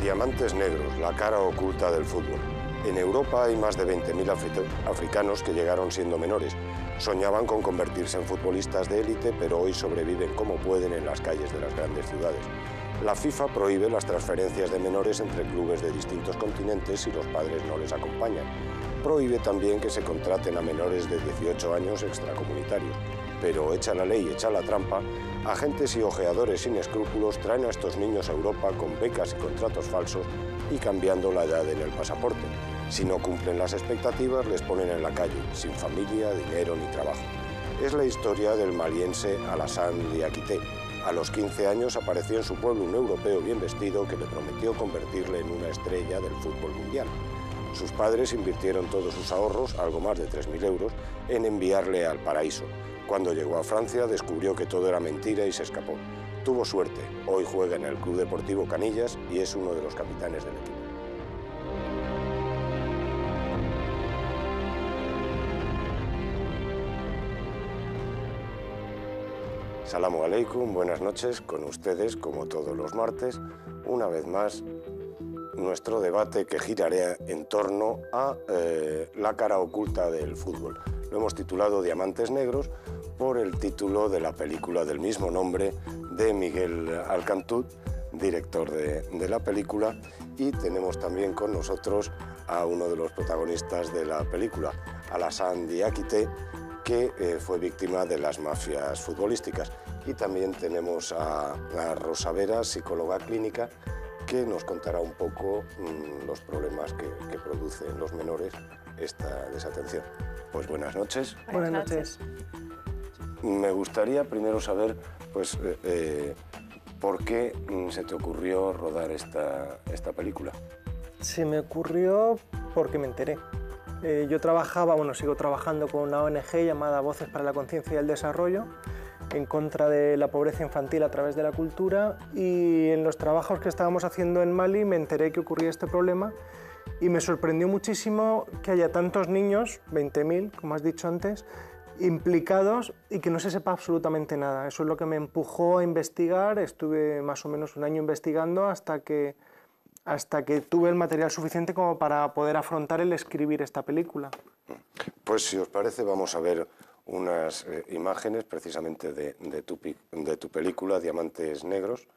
Diamantes negros, la cara oculta del fútbol. En Europa hay más de 20.000 africanos que llegaron siendo menores. Soñaban con convertirse en futbolistas de élite, pero hoy sobreviven como pueden en las calles de las grandes ciudades. La FIFA prohíbe las transferencias de menores entre clubes de distintos continentes si los padres no les acompañan. Prohíbe también que se contraten a menores de 18 años extracomunitarios. Pero echa la ley, echa la trampa, agentes y ojeadores sin escrúpulos traen a estos niños a Europa con becas y contratos falsos y cambiando la edad en el pasaporte. Si no cumplen las expectativas, les ponen en la calle, sin familia, dinero ni trabajo. Es la historia del maliense Alassane Diakité. A los 15 años apareció en su pueblo un europeo bien vestido que le prometió convertirle en una estrella del fútbol mundial. Sus padres invirtieron todos sus ahorros, algo más de 3.000 euros, en enviarle al paraíso. Cuando llegó a Francia descubrió que todo era mentira y se escapó. Tuvo suerte, hoy juega en el Club Deportivo Canillas y es uno de los capitanes del equipo. Salamu alaikum, buenas noches, con ustedes, como todos los martes, una vez más, nuestro debate que girará en torno a la cara oculta del fútbol. Lo hemos titulado Diamantes negros por el título de la película del mismo nombre de Miguel Alcantú, director de la película, y tenemos también con nosotros a uno de los protagonistas de la película, Alassane Diakité, que fue víctima de las mafias futbolísticas. Y también tenemos a Rosa Vera, psicóloga clínica, que nos contará un poco los problemas que produce en los menores esta desatención. Pues buenas noches. Buenas noches. Me gustaría primero saber, pues, ¿por qué se te ocurrió rodar esta película? Se me ocurrió porque me enteré. Yo trabajaba, sigo trabajando con una ONG llamada Voces para la Conciencia y el Desarrollo, en contra de la pobreza infantil a través de la cultura, y en los trabajos que estábamos haciendo en Mali me enteré que ocurría este problema y me sorprendió muchísimo que haya tantos niños, 20.000, como has dicho antes, implicados y que no se sepa absolutamente nada. Eso es lo que me empujó a investigar. Estuve más o menos un año investigando hasta que tuve el material suficiente como para poder afrontar el escribir esta película. Pues si os parece vamos a ver unas imágenes precisamente de tu película Diamantes negros.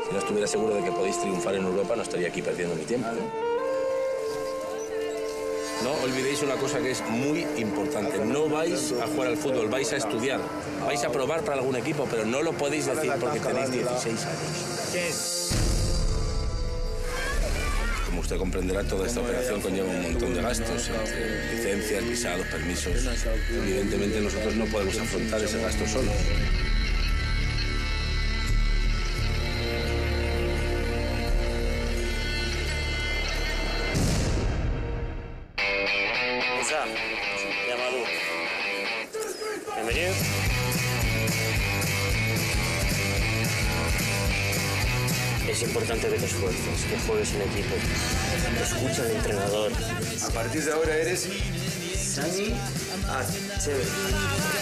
Si no estuviera seguro de que podéis triunfar en Europa, no estaría aquí perdiendo mi tiempo. No olvidéis una cosa que es muy importante. No vais a jugar al fútbol, vais a estudiar. Vais a probar para algún equipo, pero no lo podéis decir porque tenéis 16 años. Como usted comprenderá, toda esta operación conlleva un montón de gastos, entre licencias, visados, permisos. Evidentemente nosotros no podemos afrontar ese gasto solos. Bienvenido. Es importante que te esfuerces, que juegues en equipo. Escucha al entrenador. A partir de ahora eres Sani Achebe.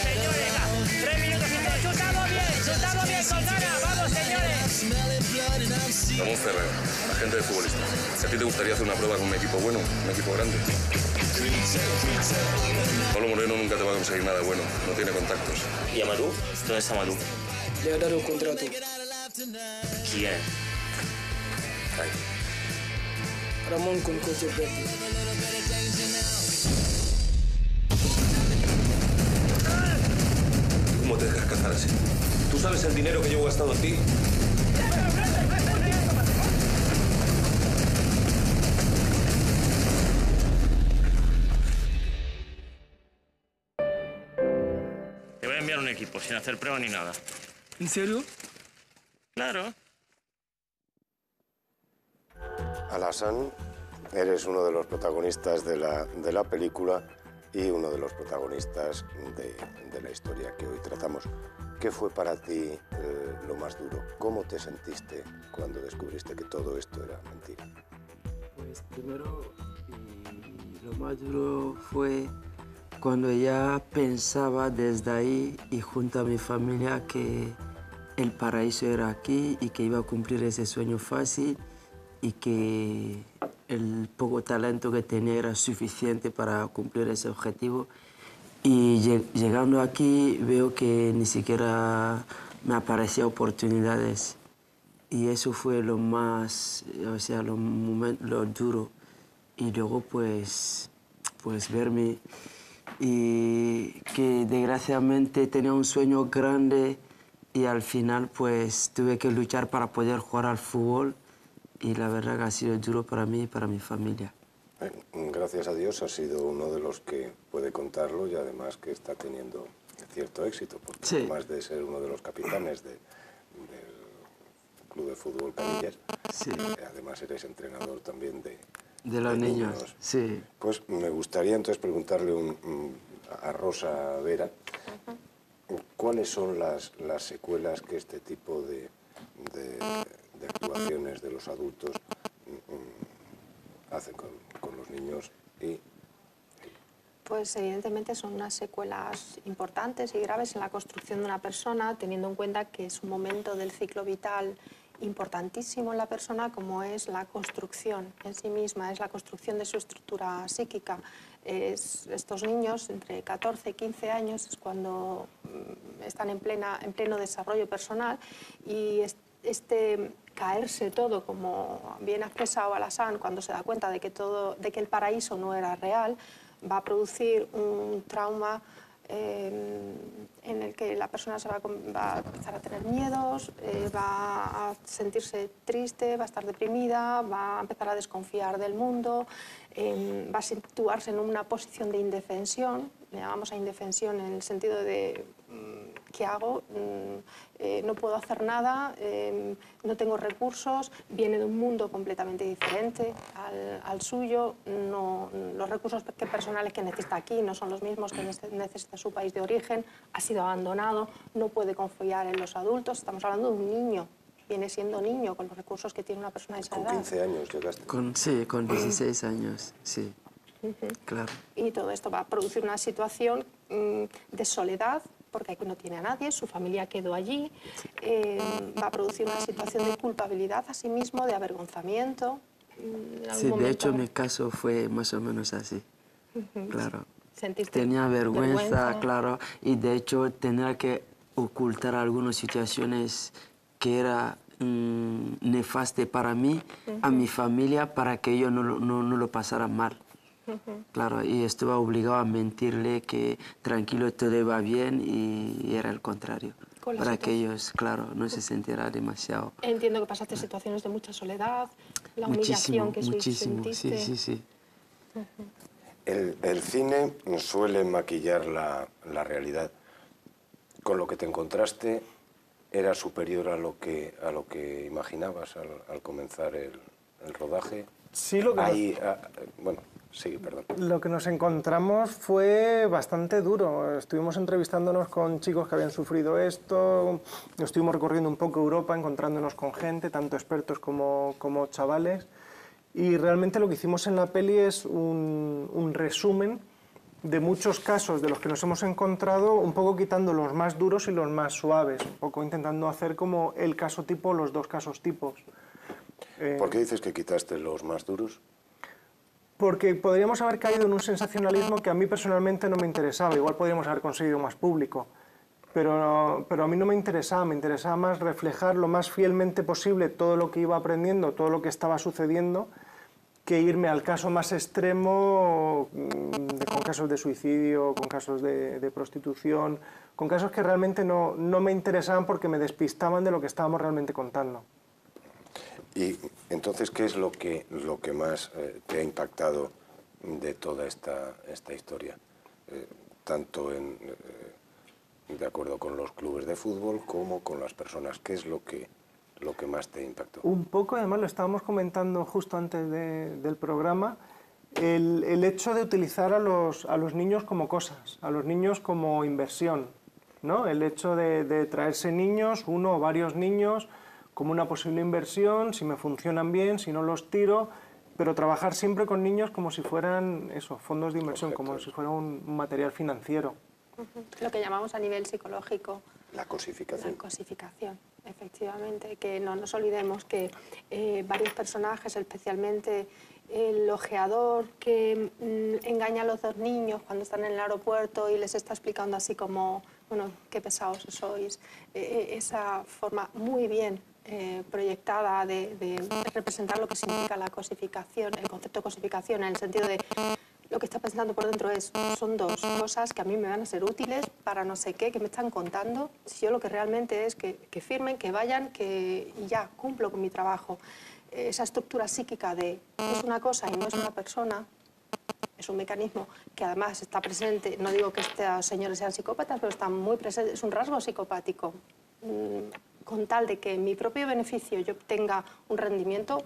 Señores, 3 minutos y todo. Chutamos bien, con ganas. Vamos, señores. Ramón Ferrer, agente de futbolistas. ¿A ti te gustaría hacer una prueba con un equipo bueno, un equipo grande? Pablo Moreno nunca te va a conseguir nada bueno, no tiene contactos. ¿Y Amadou? ¿Dónde está Amadou? Le ha dado un contrato. ¿Quién? Ay. Ramón con coche verde. ¿Cómo te dejas cazar así? ¿Tú sabes el dinero que yo he gastado en ti? Te voy a enviar un equipo, sin hacer prueba ni nada. ¿En serio? Claro. Alassane, eres uno de los protagonistas de la película y uno de los protagonistas de la historia que hoy tratamos. ¿Qué fue para ti lo más duro? ¿Cómo te sentiste cuando descubriste que todo esto era mentira? Pues primero, lo más duro fue cuando ya pensaba desde ahí y junto a mi familia que el paraíso era aquí y que iba a cumplir ese sueño fácil y que el poco talento que tenía era suficiente para cumplir ese objetivo. Y llegando aquí veo que ni siquiera me aparecían oportunidades. Y eso fue lo más, o sea, lo duro. Y luego pues verme y que desgraciadamente tenía un sueño grande y al final pues tuve que luchar para poder jugar al fútbol y la verdad que ha sido duro para mí y para mi familia. Gracias a Dios ha sido uno de los que puede contarlo y además que está teniendo cierto éxito, porque sí, además de ser uno de los capitanes del Club de Fútbol Canillas, sí, además eres entrenador también de los niños. Sí. Pues me gustaría entonces preguntarle a Rosa Vera, ¿cuáles son las secuelas que este tipo de actuaciones de los adultos hacen con los niños? Pues evidentemente son unas secuelas importantes y graves en la construcción de una persona, teniendo en cuenta que es un momento del ciclo vital importantísimo en la persona, como es la construcción en sí misma, es la construcción de su estructura psíquica. Estos niños, entre 14 y 15 años, es cuando están en pleno desarrollo personal y caerse todo, como bien ha expresado Alassane, cuando se da cuenta de que el paraíso no era real, va a producir un trauma en el que la persona va a empezar a tener miedos, va a sentirse triste, va a estar deprimida, va a empezar a desconfiar del mundo, va a situarse en una posición de indefensión. Le llamamos a indefensión en el sentido de ¿qué hago? No puedo hacer nada, no tengo recursos, viene de un mundo completamente diferente al suyo, los recursos personales que necesita aquí no son los mismos que necesita su país de origen, ha sido abandonado, no puede confiar en los adultos, estamos hablando de un niño, viene siendo niño con los recursos que tiene una persona de esa edad. ¿Con 15 años llegaste? Sí, con 16 años, sí, claro. Y todo esto va a producir una situación de soledad, porque aquí no tiene a nadie, su familia quedó allí, va a producir una situación de culpabilidad a sí mismo, de avergonzamiento. Sí, de hecho mi caso fue más o menos así, claro. Tenía vergüenza, claro, y de hecho tenía que ocultar algunas situaciones que eran nefastas para mí, a mi familia, para que ellos no lo pasaran mal. Claro, y estuve obligado a mentirle que tranquilo, todo iba bien y era el contrario. Para que ellos, claro, no se sintieran demasiado. Entiendo que pasaste situaciones de mucha soledad, la humillación que sentiste. Sí, sí, sí. El cine suele maquillar la realidad. ¿Con lo que te encontraste era superior a lo que imaginabas al comenzar el rodaje? Sí, lo que bueno, sí, perdón. Lo que nos encontramos fue bastante duro. Estuvimos entrevistándonos con chicos que habían sufrido esto, estuvimos recorriendo un poco Europa, encontrándonos con gente, tanto expertos como chavales, y realmente lo que hicimos en la peli es un resumen de muchos casos de los que nos hemos encontrado, un poco quitando los más duros y los más suaves, un poco intentando hacer como el caso tipo, los dos casos tipos. ¿Por qué dices que quitaste los más duros? Porque podríamos haber caído en un sensacionalismo que a mí personalmente no me interesaba. Igual podríamos haber conseguido más público, pero a mí no me interesaba más reflejar lo más fielmente posible todo lo que iba aprendiendo, todo lo que estaba sucediendo, que irme al caso más extremo, con casos de suicidio, con casos de prostitución, con casos que realmente no me interesaban porque me despistaban de lo que estábamos realmente contando. Y entonces, ¿qué es lo que más te ha impactado de toda esta historia? Tanto de acuerdo con los clubes de fútbol como con las personas. ¿Qué es lo que más te impactó? Un poco, además lo estábamos comentando justo antes del programa, el hecho de utilizar a los niños como cosas, a los niños como inversión. ¿no? El hecho de traerse niños, uno o varios niños, como una posible inversión, si me funcionan bien, si no los tiro, pero trabajar siempre con niños como si fueran eso, fondos de inversión, como si fuera un material financiero. Lo que llamamos a nivel psicológico. La cosificación. La cosificación, efectivamente. Que no nos olvidemos que varios personajes, especialmente el ojeador que engaña a los dos niños cuando están en el aeropuerto y les está explicando así como, bueno, qué pesados sois, esa forma muy bien proyectada de representar lo que significa la cosificación, el concepto de cosificación, en el sentido de lo que está pensando por dentro son dos cosas que a mí me van a ser útiles para no sé qué, que me están contando, si yo lo que realmente es que firmen, que vayan, que ya cumplo con mi trabajo. Esa estructura psíquica de es una cosa y no es una persona, es un mecanismo que además está presente, no digo que estos señores sean psicópatas, pero está muy presente, es un rasgo psicopático. Con tal de que en mi propio beneficio yo obtenga un rendimiento,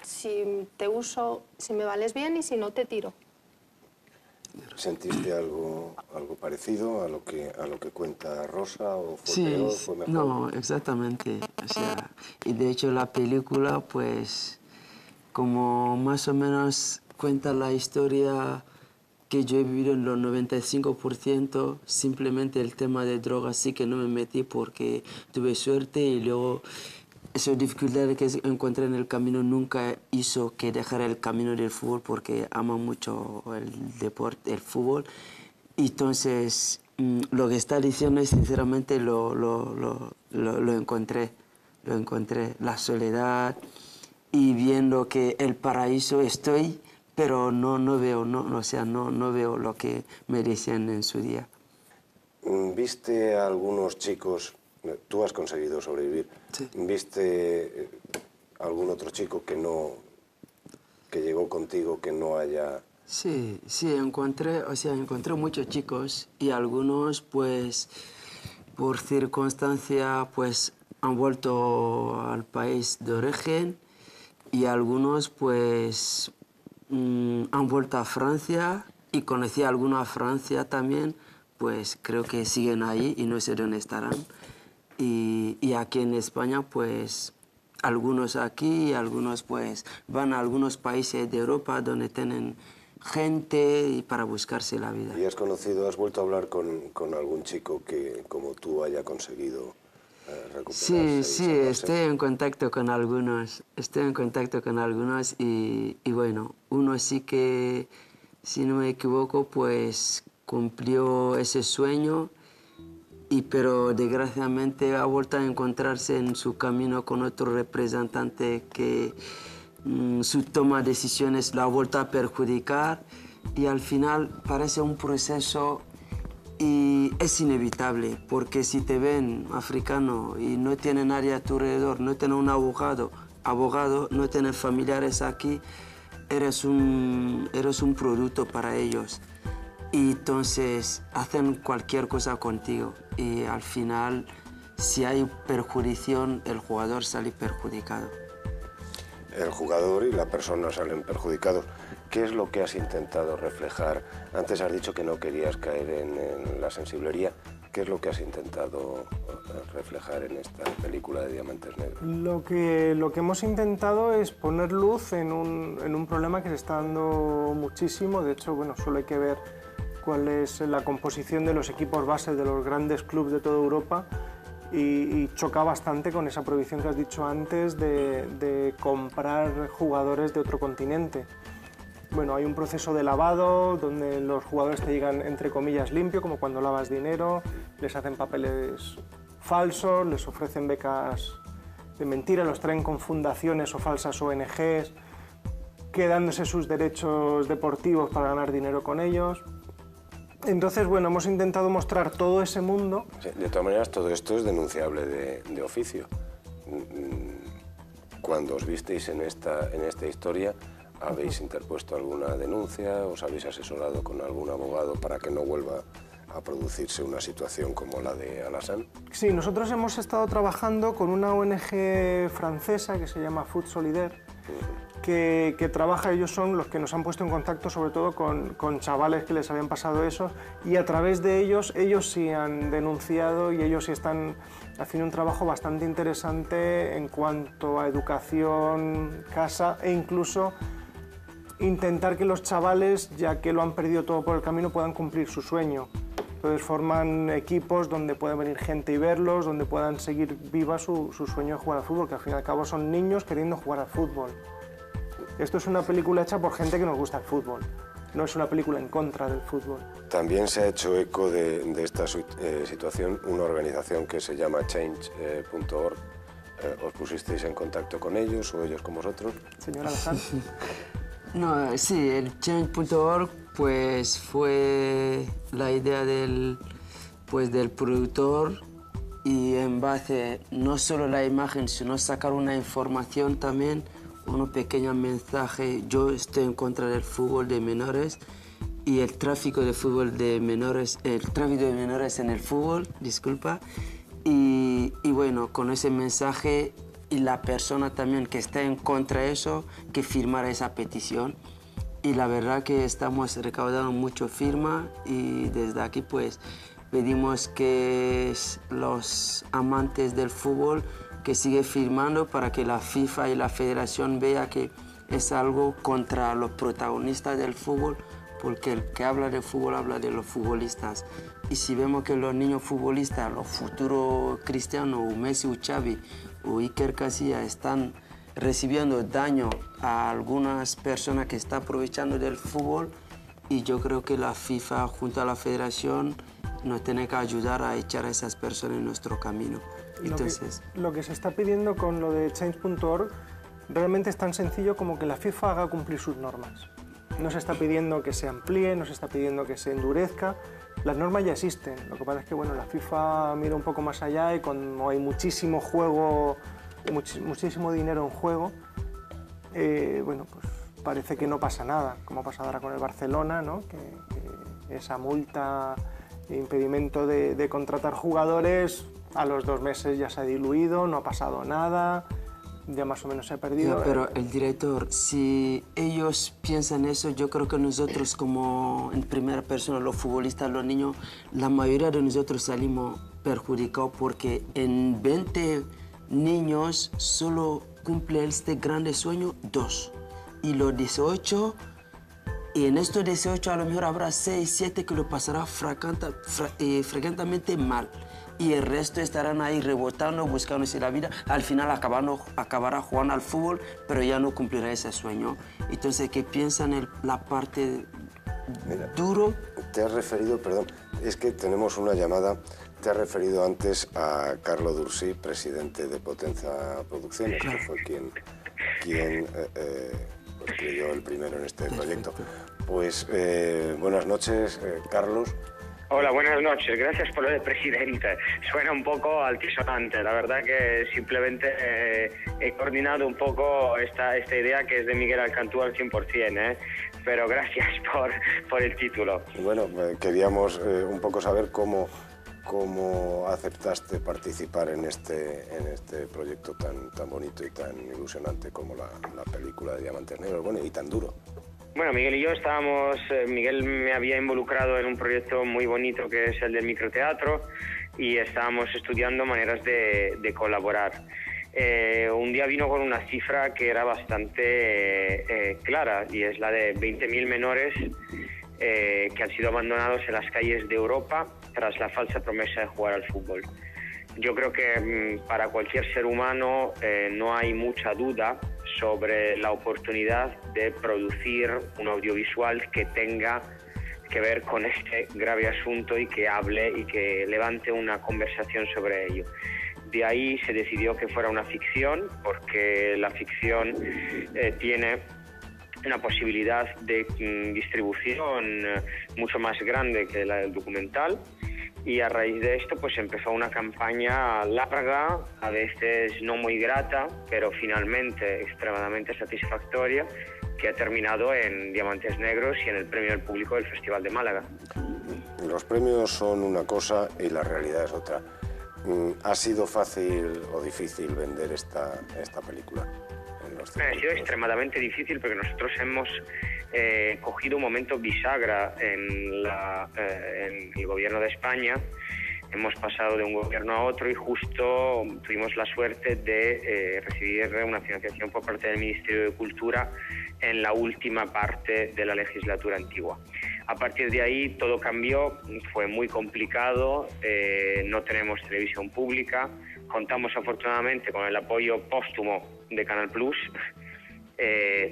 si te uso, si me vales bien y si no, te tiro. ¿Sentiste algo parecido a lo que cuenta Rosa o fue Sí, peor, fue mejor? no, exactamente. O sea, y de hecho la película, pues, como más o menos cuenta la historia que yo he vivido en los 95%, simplemente el tema de drogas sí que no me metí porque tuve suerte y luego esas dificultades que encontré en el camino nunca hizo que dejara el camino del fútbol porque amo mucho el deporte, el fútbol. Y entonces, lo que está diciendo es sinceramente lo encontré. Lo encontré, la soledad y viendo que el paraíso estoy, pero no veo lo que me decían en su día. ¿Viste a algunos chicos? Tú has conseguido sobrevivir. Sí. ¿Viste algún otro chico que llegó contigo que no haya...? Sí, encontré muchos chicos y algunos, pues, por circunstancia, pues, han vuelto al país de origen y algunos, pues, han vuelto a Francia y conocí a algunos a Francia también, pues, creo que siguen ahí y no sé dónde estarán. Y aquí en España, pues, algunos aquí y algunos, pues, van a algunos países de Europa donde tienen gente y para buscarse la vida. ¿Y has vuelto a hablar con algún chico que, como tú, haya conseguido recuperarse? Sí, estoy en contacto con algunos. Y bueno, uno sí que, si no me equivoco, pues cumplió ese sueño. Pero desgraciadamente ha vuelto a encontrarse en su camino con otro representante que su toma de decisiones lo ha vuelto a perjudicar y al final parece un proceso y es inevitable porque si te ven africano y no tienes nadie a tu alrededor, no tienes un abogado, no tienes familiares aquí, eres un producto para ellos. Y entonces hacen cualquier cosa contigo y al final, si hay perjudicación, el jugador sale perjudicado. El jugador y la persona salen perjudicados. ¿Qué es lo que has intentado reflejar? Antes has dicho que no querías caer en la sensiblería. ¿Qué es lo que has intentado reflejar en esta película de Diamantes Negros? Lo que hemos intentado es poner luz en un problema que se está dando muchísimo. De hecho, bueno, solo hay que ver cuál es la composición de los equipos base de los grandes clubes de toda Europa y choca bastante con esa prohibición que has dicho antes de comprar jugadores de otro continente. Bueno, hay un proceso de lavado donde los jugadores te llegan entre comillas limpio, como cuando lavas dinero, les hacen papeles falsos, les ofrecen becas de mentira, los traen con fundaciones o falsas ONGs, quedándose sus derechos deportivos para ganar dinero con ellos. Entonces, bueno, hemos intentado mostrar todo ese mundo. Sí, de todas maneras, todo esto es denunciable de oficio. Cuando os visteis en esta historia, ¿habéis interpuesto alguna denuncia? ¿Os habéis asesorado con algún abogado para que no vuelva a producirse una situación como la de Alassane? Sí, nosotros hemos estado trabajando con una ONG francesa que se llama Foot Solidaire, que trabaja. Ellos son los que nos han puesto en contacto sobre todo con chavales que les habían pasado eso, y a través de ellos sí han denunciado y ellos sí están haciendo un trabajo bastante interesante en cuanto a educación, casa e incluso intentar que los chavales, ya que lo han perdido todo por el camino, puedan cumplir su sueño. Entonces forman equipos donde pueda venir gente y verlos, donde puedan seguir viva su sueño de jugar al fútbol, que al fin y al cabo son niños queriendo jugar al fútbol. Esto es una película hecha por gente que nos gusta el fútbol, no es una película en contra del fútbol. También se ha hecho eco de esta situación una organización que se llama Change.org. ¿Os pusisteis en contacto con ellos o ellos con vosotros? Señor Alejandro. No, sí, el Change.org pues fue la idea del productor, y en base no solo a la imagen, sino sacar una información también, un pequeño mensaje. Yo estoy en contra del fútbol de menores y el tráfico de fútbol de menores, el tráfico de menores en el fútbol, disculpa, y bueno, con ese mensaje, y la persona también que está en contra de eso, que firmara esa petición. Y la verdad que estamos recaudando mucho firma, y desde aquí pues pedimos que los amantes del fútbol que sigan firmando para que la FIFA y la Federación vea que es algo contra los protagonistas del fútbol, porque el que habla de fútbol habla de los futbolistas. Y si vemos que los niños futbolistas, los futuros Cristiano, o Messi o Xavi o Iker Casillas, están recibiendo daño a algunas personas que están aprovechando del fútbol, y yo creo que la FIFA junto a la Federación nos tiene que ayudar a echar a esas personas en nuestro camino. Entonces, lo que se está pidiendo con lo de Change.org realmente es tan sencillo como que la FIFA haga cumplir sus normas. No se está pidiendo que se amplíe, no se está pidiendo que se endurezca. Las normas ya existen, lo que pasa es que bueno, la FIFA mira un poco más allá, y como hay muchísimo juego, muchísimo dinero en juego, bueno, pues parece que no pasa nada, como ha pasado ahora con el Barcelona, ¿no? que esa multa e impedimento de contratar jugadores a los 2 meses ya se ha diluido, no ha pasado nada, ya más o menos se ha perdido. No, pero el director, si ellos piensan eso, yo creo que nosotros como en primera persona, los futbolistas, los niños, la mayoría de nosotros salimos perjudicados, porque en 20 niños solo cumple este grande sueño 2. Y los 18, y en estos 18 a lo mejor habrá 6, 7 que lo pasará frecuentemente mal. Y el resto estarán ahí rebotando, buscándose la vida. Al final acabará jugando al fútbol, pero ya no cumplirá ese sueño. Entonces, ¿qué piensan en la parte duro? Te has referido, perdón, es que tenemos una llamada. Te has referido antes a Carlo Dursi, presidente de Potenza Producciones, claro, que fue quien creyó el primero en este proyecto. Pues buenas noches, Carlos. Hola, buenas noches. Gracias por lo de presidente. Suena un poco altisonante. La verdad que simplemente he coordinado un poco esta idea que es de Miguel Alcantú al 100%, pero gracias por el título. Bueno, queríamos un poco saber cómo aceptaste participar en este proyecto tan bonito y tan ilusionante como la película de Diamantes Negros, bueno, y tan duro. Bueno, Miguel y yo Miguel me había involucrado en un proyecto muy bonito que es el del microteatro, y estábamos estudiando maneras de colaborar. Un día vino con una cifra que era bastante clara, y es la de 20.000 menores que han sido abandonados en las calles de Europa tras la falsa promesa de jugar al fútbol. Yo creo que para cualquier ser humano no hay mucha duda sobre la oportunidad de producir un audiovisual que tenga que ver con este grave asunto y que hable y que levante una conversación sobre ello. De ahí se decidió que fuera una ficción, porque la ficción tiene una posibilidad de distribución mucho más grande que la del documental, y a raíz de esto pues empezó una campaña larga, a veces no muy grata, pero finalmente extremadamente satisfactoria, que ha terminado en Diamantes Negros y en el premio del público del Festival de Málaga. Los premios son una cosa y la realidad es otra. ¿Ha sido fácil o difícil vender esta película con las Ha sido extremadamente difícil porque nosotros hemos cogido un momento bisagra en el gobierno de España. Hemos pasado de un gobierno a otro y justo tuvimos la suerte de recibir una financiación por parte del Ministerio de Cultura en la última parte de la legislatura antigua. A partir de ahí todo cambió, fue muy complicado, no tenemos televisión pública, contamos afortunadamente con el apoyo póstumo de Canal Plus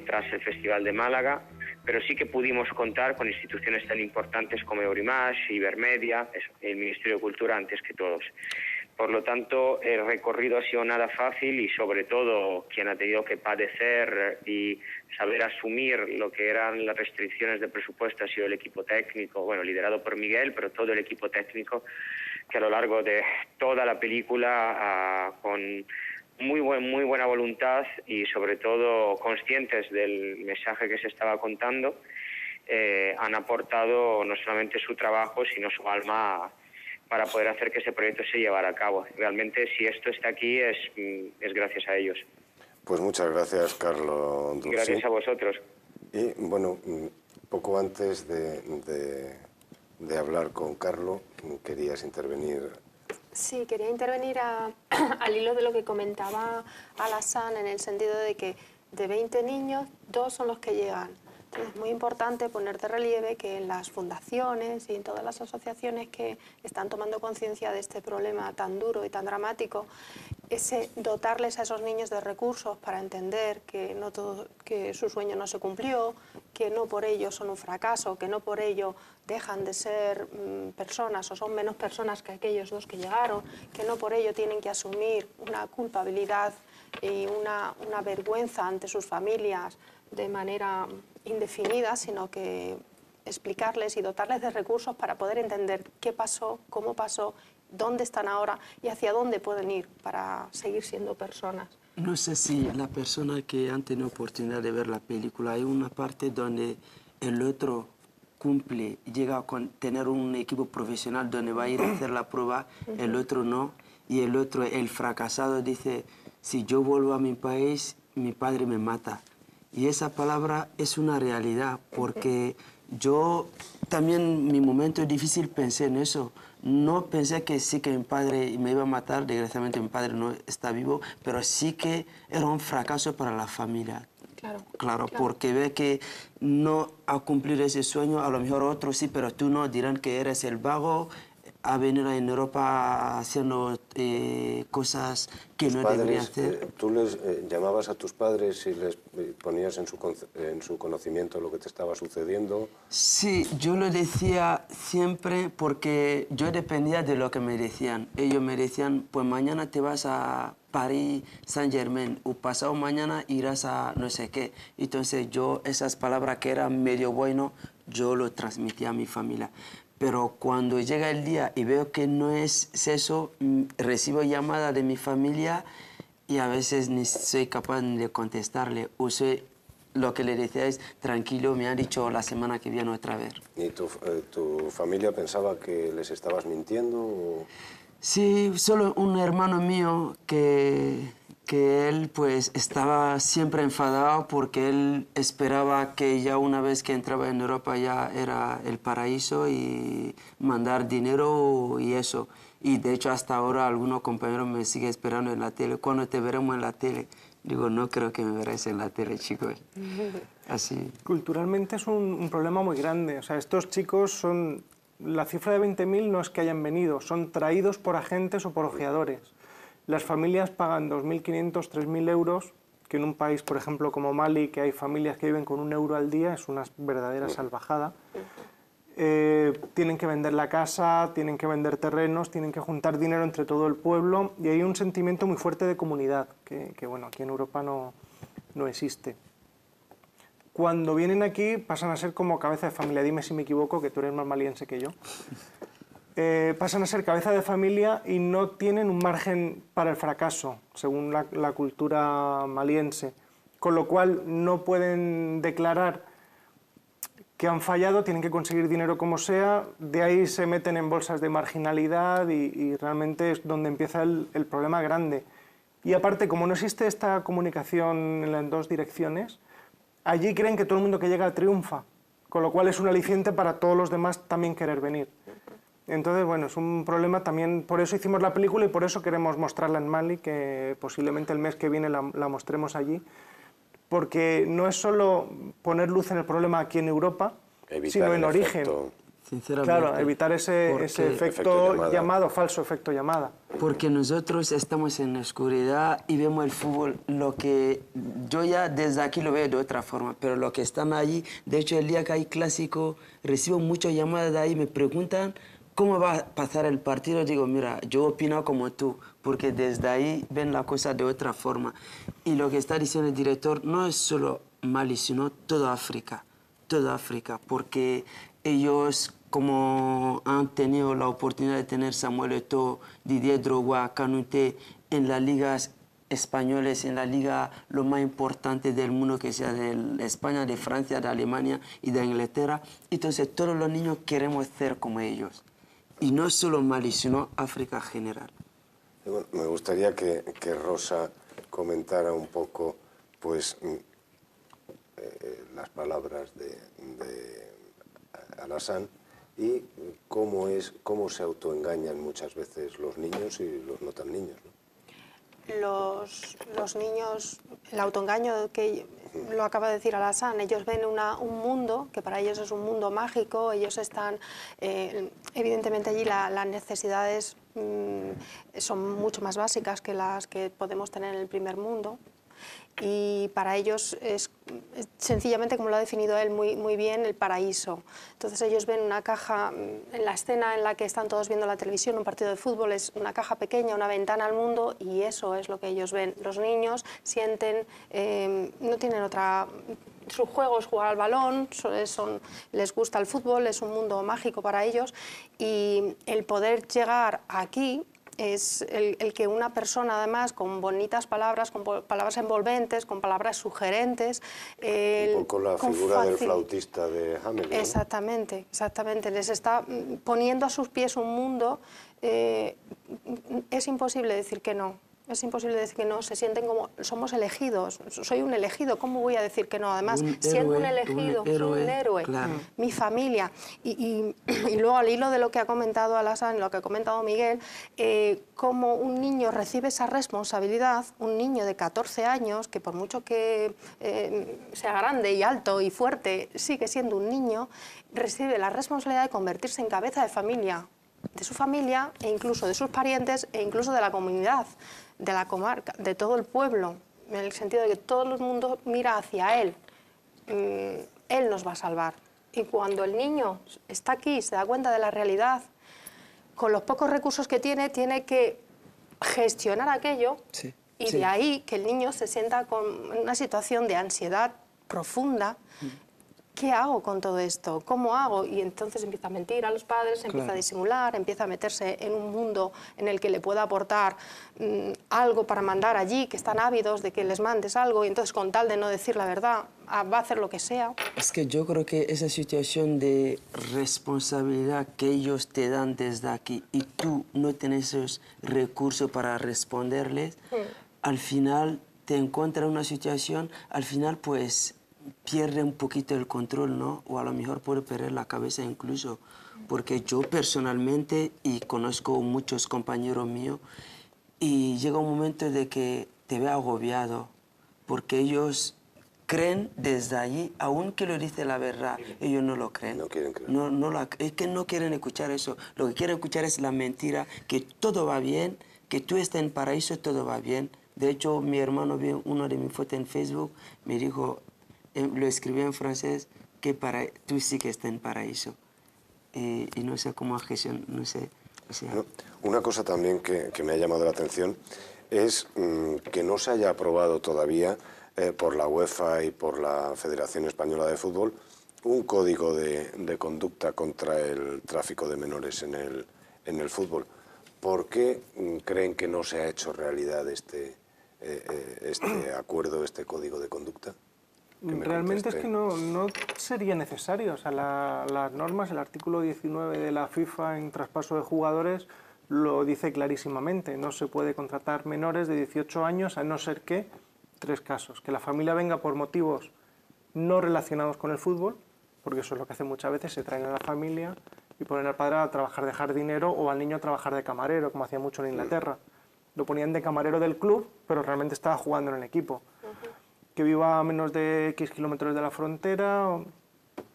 tras el Festival de Málaga, pero sí que pudimos contar con instituciones tan importantes como Eurimages, Ibermedia, el Ministerio de Cultura antes que todos. Por lo tanto, el recorrido ha sido nada fácil y sobre todo quien ha tenido que padecer y saber asumir lo que eran las restricciones de presupuesto ha sido el equipo técnico, bueno, liderado por Miguel, pero todo el equipo técnico que a lo largo de toda la película con muy buena voluntad y sobre todo conscientes del mensaje que se estaba contando, han aportado no solamente su trabajo, sino su alma para poder hacer que ese proyecto se llevara a cabo. Realmente, si esto está aquí, es gracias a ellos. Pues muchas gracias, Carlo Dursin. Gracias a vosotros. Y, bueno, poco antes de hablar con Carlo, querías intervenir. Sí, quería intervenir al hilo de lo que comentaba Alassane, en el sentido de que de 20 niños, 2 son los que llegan. Entonces, es muy importante poner de relieve que en las fundaciones y en todas las asociaciones que están tomando conciencia de este problema tan duro y tan dramático, dotarles a esos niños de recursos para entender que su sueño no se cumplió, que no por ello son un fracaso, que no por ello dejan de ser personas o son menos personas que aquellos 2 que llegaron, que no por ello tienen que asumir una culpabilidad y una vergüenza ante sus familias de manera indefinida, sino que explicarles y dotarles de recursos para poder entender qué pasó, cómo pasó, dónde están ahora y hacia dónde pueden ir para seguir siendo personas. No sé si la persona que han tenido oportunidad de ver la película, hay una parte donde el otro cumple, llega a tener un equipo profesional donde va a ir a hacer la prueba, el otro no, y el otro, el fracasado, dice, si yo vuelvo a mi país, mi padre me mata. Y esa palabra es una realidad, porque yo también en mi momento difícil pensé en eso. No pensé que sí que mi padre me iba a matar, desgraciadamente mi padre no está vivo, pero sí que era un fracaso para la familia. Claro, porque ve que no a cumplir ese sueño, a lo mejor otros sí, pero tú no, dirán que eres el vago, a venir en Europa haciendo cosas que no debería hacer. ¿Tú les llamabas a tus padres y les ponías en su conocimiento lo que te estaba sucediendo? Sí, yo lo decía siempre porque yo dependía de lo que me decían. Ellos me decían, pues mañana te vas a París Saint-Germain o pasado mañana irás a no sé qué. Entonces yo esas palabras que eran medio bueno, yo lo transmitía a mi familia. Pero cuando llega el día y veo que no es eso, recibo llamadas de mi familia y a veces ni soy capaz de contestarle. O lo que le decía es, tranquilo, me han dicho la semana que viene otra vez. ¿Y tu familia pensaba que les estabas mintiendo? ¿O? Sí, solo un hermano mío que él pues estaba siempre enfadado porque él esperaba que ya una vez que entraba en Europa ya era el paraíso y mandar dinero y eso. Y de hecho hasta ahora algunos compañeros me siguen esperando en la tele. ¿Cuándo te veremos en la tele? Digo, no creo que me veráis en la tele, chicos. Así. Culturalmente es un problema muy grande. O sea, estos chicos son... La cifra de 20.000 no es que hayan venido, son traídos por agentes o por ojeadores. Las familias pagan 2.500, 3.000 euros, que en un país, por ejemplo, como Mali, que hay familias que viven con 1 euro al día, es una verdadera salvajada. Tienen que vender la casa, tienen que vender terrenos, tienen que juntar dinero entre todo el pueblo, y hay un sentimiento muy fuerte de comunidad, que bueno, aquí en Europa no existe. Cuando vienen aquí pasan a ser como cabeza de familia, dime si me equivoco, que tú eres más maliense que yo. Pasan a ser cabeza de familia y no tienen un margen para el fracaso, según la cultura maliense. Con lo cual no pueden declarar que han fallado, tienen que conseguir dinero como sea, de ahí se meten en bolsas de marginalidad y realmente es donde empieza el problema grande. Y aparte, como no existe esta comunicación en las dos direcciones, allí creen que todo el mundo que llega triunfa, con lo cual es un aliciente para todos los demás también querer venir. Entonces, bueno, es un problema también, por eso hicimos la película y por eso queremos mostrarla en Mali, que posiblemente el mes que viene la mostremos allí, porque no es solo poner luz en el problema aquí en Europa, sino en origen. Sinceramente. Claro, evitar ese efecto llamado, falso efecto llamada. Porque nosotros estamos en la oscuridad y vemos el fútbol, lo que yo ya desde aquí lo veo de otra forma, pero lo que están allí, de hecho el día que hay clásico, recibo muchas llamadas de ahí, me preguntan cómo va a pasar el partido. Digo, mira, yo opino como tú, porque desde ahí ven la cosa de otra forma. Y lo que está diciendo el director no es solo Mali, sino toda África, porque ellos, como han tenido la oportunidad de tener Samuel Eto'o, Didier Drogba, Kanouté en las ligas españoles, en la liga lo más importante del mundo, que sea de España, de Francia, de Alemania y de Inglaterra, entonces todos los niños queremos ser como ellos. Y no solo Mali, sino África general. Bueno, me gustaría que Rosa comentara un poco, pues, las palabras de Alassane y cómo se autoengañan muchas veces los niños y los no tan niños, ¿no? Los niños, el autoengaño que lo acaba de decir Alassane, ellos ven un mundo que para ellos es un mundo mágico, ellos están, evidentemente allí las necesidades son mucho más básicas que las que podemos tener en el primer mundo. Y para ellos es sencillamente, como lo ha definido él muy bien, el paraíso. Entonces ellos ven una caja, en la escena en la que están todos viendo la televisión, un partido de fútbol, es una caja pequeña, una ventana al mundo, y eso es lo que ellos ven. Los niños sienten, no tienen otra... Su juego es jugar al balón, les gusta el fútbol, es un mundo mágico para ellos, y el poder llegar aquí es el que una persona, además, con bonitas palabras, con palabras envolventes, con palabras sugerentes... un poco la figura del flautista de Hamelin, ¿no? Exactamente, exactamente. Les está poniendo a sus pies un mundo. Es imposible decir que no. Es imposible decir que no, se sienten como, somos elegidos, soy un elegido, ¿cómo voy a decir que no? Además, siendo un elegido, soy un héroe, claro. Mi familia. Y luego, al hilo de lo que ha comentado Alassane, lo que ha comentado Miguel, cómo un niño recibe esa responsabilidad, un niño de 14 años, que por mucho que sea grande y alto y fuerte, sigue siendo un niño, recibe la responsabilidad de convertirse en cabeza de familia, de su familia e incluso de sus parientes e incluso de la comunidad, de la comarca, de todo el pueblo, en el sentido de que todo el mundo mira hacia él. Él nos va a salvar. Y cuando el niño está aquí, se da cuenta de la realidad, con los pocos recursos que tiene que gestionar aquello, y de ahí que el niño se sienta con una situación de ansiedad profunda. ¿Qué hago con todo esto? ¿Cómo hago? Y entonces empieza a mentir a los padres, empieza a disimular, empieza a meterse en un mundo en el que le pueda aportar algo para mandar allí, que están ávidos de que les mandes algo, y entonces con tal de no decir la verdad, va a hacer lo que sea. Es que yo creo que esa situación de responsabilidad que ellos te dan desde aquí y tú no tienes esos recursos para responderles, al final te encuentras en una situación, al final pues pierde un poquito el control, ¿no? O a lo mejor puede perder la cabeza incluso, porque yo personalmente, y conozco muchos compañeros míos, y llega un momento de que te ve agobiado, porque ellos creen desde allí, aunque lo dice la verdad, ellos no lo creen. No quieren creer. Es que no quieren escuchar eso. Lo que quieren escuchar es la mentira, que todo va bien, que tú estás en paraíso, todo va bien. De hecho, mi hermano vio una de mis fotos en Facebook, me dijo, lo escribió en francés, que tú sí que estás en paraíso. Y no sé cómo gestionar, no sé. O sea, una cosa también que me ha llamado la atención es que no se haya aprobado todavía por la UEFA y por la Federación Española de Fútbol un código de conducta contra el tráfico de menores en el fútbol. ¿Por qué creen que no se ha hecho realidad este acuerdo, este código de conducta? Realmente es que no sería necesario. O sea, las normas, el artículo 19 de la FIFA en traspaso de jugadores lo dice clarísimamente. No se puede contratar menores de 18 años a no ser que, 3 casos, que la familia venga por motivos no relacionados con el fútbol, porque eso es lo que hacen muchas veces, se traen a la familia y ponen al padre a trabajar de jardinero o al niño a trabajar de camarero, como hacía mucho en Inglaterra. Lo ponían de camarero del club, pero realmente estaba jugando en el equipo. Que viva a menos de X kilómetros de la frontera.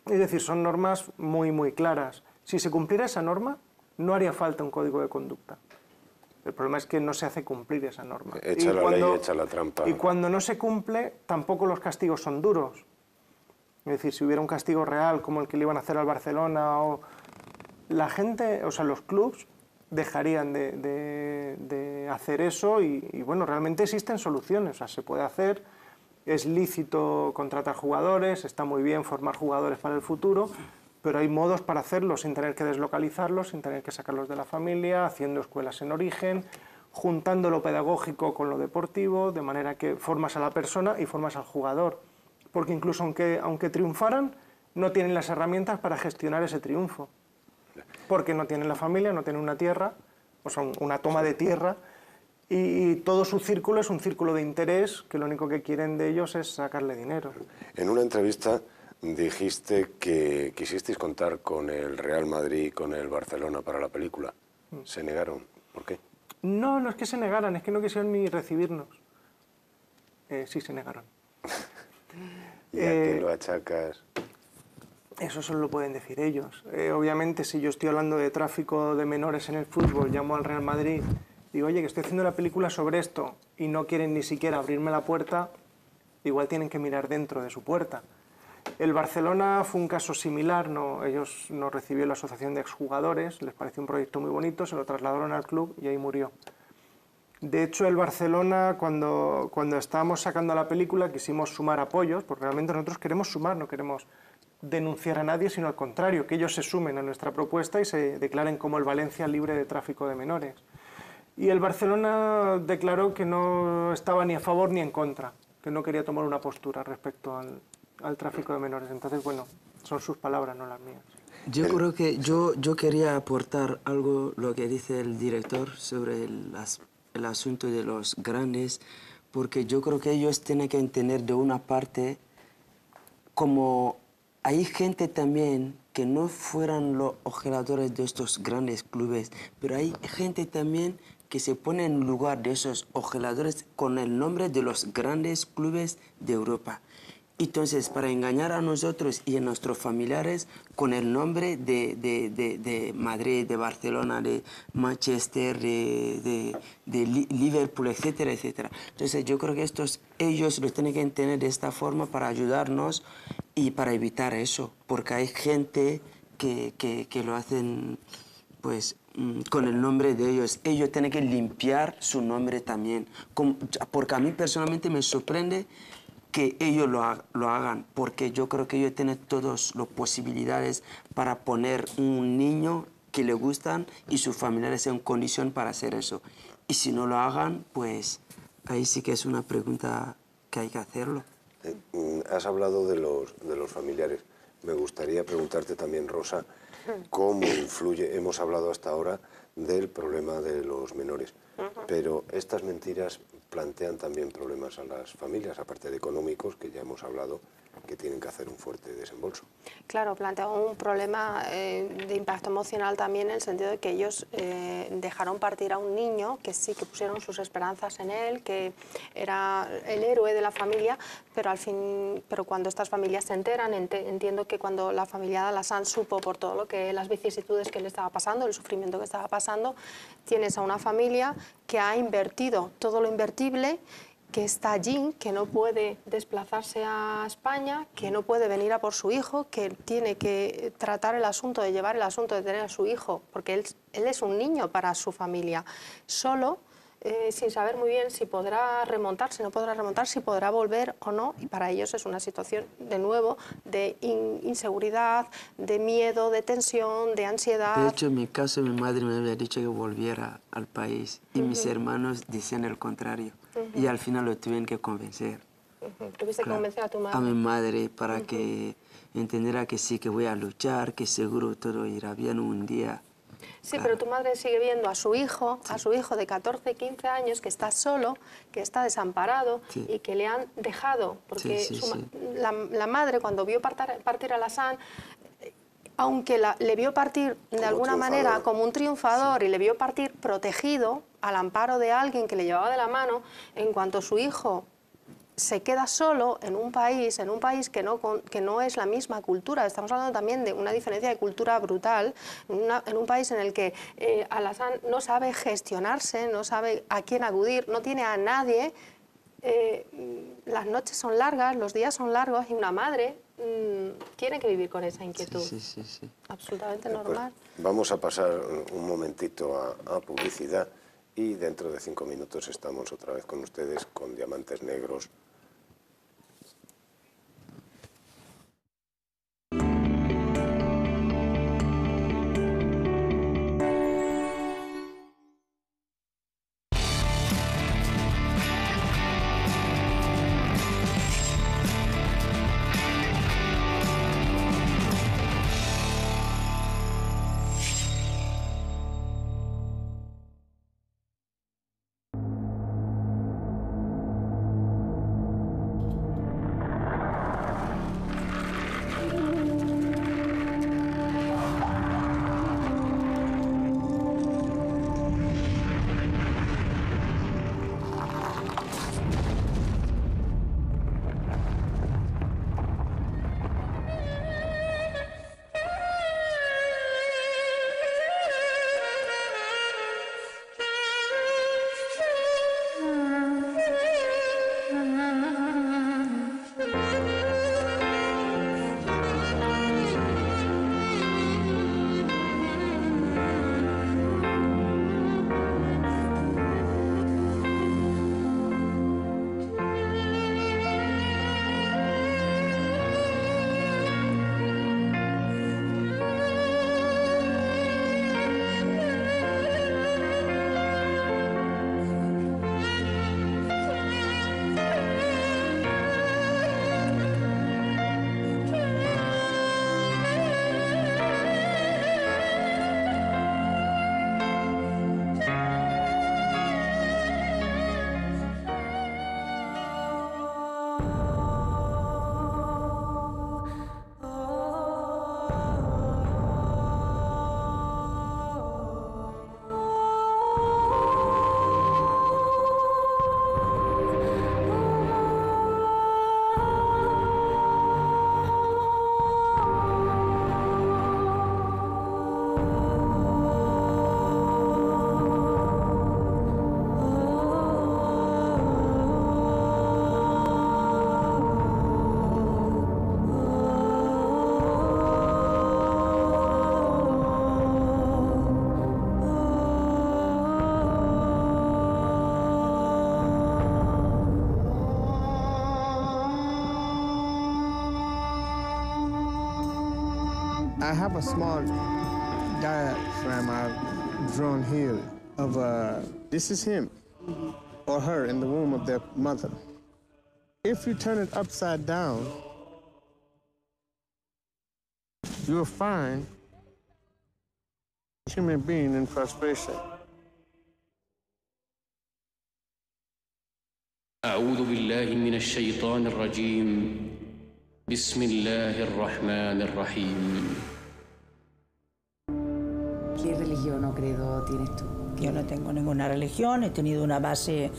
Es decir, son normas muy, muy claras. Si se cumpliera esa norma, no haría falta un código de conducta. El problema es que no se hace cumplir esa norma. Echa la ley, echa la trampa. Y cuando no se cumple, tampoco los castigos son duros. Es decir, si hubiera un castigo real, como el que le iban a hacer al Barcelona, o la gente, o sea, los clubs dejarían de hacer eso y, bueno, realmente existen soluciones. O sea, se puede hacer, es lícito contratar jugadores, está muy bien formar jugadores para el futuro, pero hay modos para hacerlo sin tener que deslocalizarlos, sin tener que sacarlos de la familia, haciendo escuelas en origen, juntando lo pedagógico con lo deportivo, de manera que formas a la persona y formas al jugador. Porque incluso aunque triunfaran, no tienen las herramientas para gestionar ese triunfo. Porque no tienen la familia, no tienen una tierra, o sea, una toma de tierra, y todo su círculo es un círculo de interés que lo único que quieren de ellos es sacarle dinero. En una entrevista dijiste que quisisteis contar con el Real Madrid y con el Barcelona para la película. ¿Se negaron? ¿Por qué? No, no es que se negaran, es que no quisieron ni recibirnos. Sí, se negaron. ¿Y a qué lo achacas? Eso solo lo pueden decir ellos. Obviamente, si yo estoy hablando de tráfico de menores en el fútbol, llamo al Real Madrid, digo, oye, que estoy haciendo una película sobre esto, y no quieren ni siquiera abrirme la puerta, igual tienen que mirar dentro de su puerta. El Barcelona fue un caso similar, ellos nos recibió la Asociación de Exjugadores, les pareció un proyecto muy bonito, se lo trasladaron al club y ahí murió. De hecho, el Barcelona, cuando estábamos sacando la película, quisimos sumar apoyos, porque realmente nosotros queremos sumar, no queremos denunciar a nadie, sino al contrario, que ellos se sumen a nuestra propuesta y se declaren como el Valencia libre de tráfico de menores. Y el Barcelona declaró que no estaba ni a favor ni en contra, que no quería tomar una postura respecto al tráfico de menores. Entonces, bueno, son sus palabras, no las mías. Yo creo que yo quería aportar algo, lo que dice el director sobre el asunto de los grandes, porque yo creo que ellos tienen que entender de una parte como hay gente también que no fueran los ojeadores de estos grandes clubes, pero hay gente también que se pone en lugar de esos ojeadores con el nombre de los grandes clubes de Europa. Entonces, para engañar a nosotros y a nuestros familiares con el nombre de Madrid, de Barcelona, de Manchester, de Liverpool, etcétera, etcétera. Entonces, yo creo que ellos lo tienen que entender de esta forma para ayudarnos y para evitar eso, porque hay gente que lo hacen pues con el nombre de ellos. Ellos tienen que limpiar su nombre también, porque a mí personalmente me sorprende que ellos lo hagan, porque yo creo que ellos tienen todas las posibilidades para poner un niño que le gustan y sus familiares en condición para hacer eso. Y si no lo hagan, pues ahí sí que es una pregunta que hay que hacerlo. Has hablado de los familiares. Me gustaría preguntarte también, Rosa, cómo influye, hemos hablado hasta ahora del problema de los menores, pero estas mentiras plantean también problemas a las familias, aparte de económicos, que ya hemos hablado, que tienen que hacer un fuerte desembolso. Claro, plantea un problema de impacto emocional también en el sentido de que ellos dejaron partir a un niño, que sí que pusieron sus esperanzas en él, que era el héroe de la familia, pero cuando estas familias se enteran, entiendo que cuando la familia de Alassane supo por todo lo que las vicisitudes que le estaba pasando, el sufrimiento que estaba pasando, tienes a una familia que ha invertido todo lo invertible, que está allí, que no puede desplazarse a España, que no puede venir a por su hijo, que tiene que tratar el asunto, de llevar el asunto de tener a su hijo, porque él es un niño para su familia, solo, sin saber muy bien si podrá remontar, si no podrá remontar, si podrá volver o no, y para ellos es una situación, de nuevo, de inseguridad, de miedo, de tensión, de ansiedad. De hecho, en mi caso, mi madre me había dicho que volviera al país, y mis hermanos decían el contrario. Y al final lo tuvieron que convencer. ¿Tuviste que convencer a tu madre? A mi madre para que entendiera que sí, que voy a luchar, que seguro todo irá bien un día. Sí, pero tu madre sigue viendo a su hijo de 14, 15 años, que está solo, que está desamparado y que le han dejado, porque la madre cuando vio partir a Alassane, aunque le vio partir de alguna manera como un triunfador y le vio partir protegido al amparo de alguien que le llevaba de la mano, en cuanto su hijo se queda solo en un país que no es la misma cultura. Estamos hablando también de una diferencia de cultura brutal, en un país en el que Alassane no sabe gestionarse, no sabe a quién acudir, no tiene a nadie. Las noches son largas, los días son largos y una madre tiene que vivir con esa inquietud. Absolutamente normal. Vamos a pasar un momentito a publicidad y dentro de 5 minutos estamos otra vez con ustedes con Diamantes Negros. I have a small diagram I've drawn here of this is him or her in the womb of their mother. If you turn it upside down, you'll find a human being in frustration. أعوذ بالله من الشيطان الرجيم بسم الله الرحمن الرحيم. ¿Qué religión o credo tienes tú? Yo no tengo ninguna religión, he tenido una base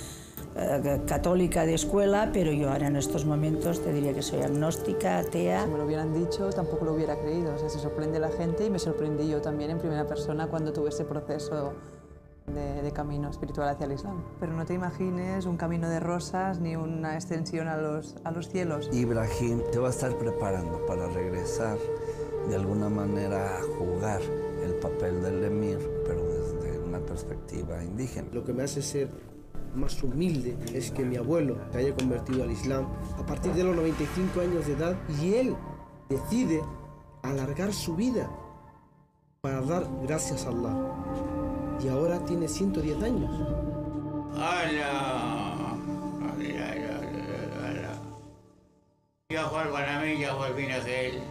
católica de escuela, pero yo ahora en estos momentos te diría que soy agnóstica, atea. Si me lo hubieran dicho, tampoco lo hubiera creído. O sea, se sorprende la gente y me sorprendí yo también en primera persona cuando tuve ese proceso de camino espiritual hacia el Islam. Pero no te imagines un camino de rosas ni una ascensión a los cielos. Ibrahim te va a estar preparando para regresar de alguna manera a jugar el papel del emir, pero desde una perspectiva indígena. Lo que me hace ser más humilde es que mi abuelo se haya convertido al Islam a partir de los 95 años de edad y él decide alargar su vida para dar gracias a Allah. Y ahora tiene 110 años. ¡Hala! Ya fue el Guanamí, ya fue el Pinagel.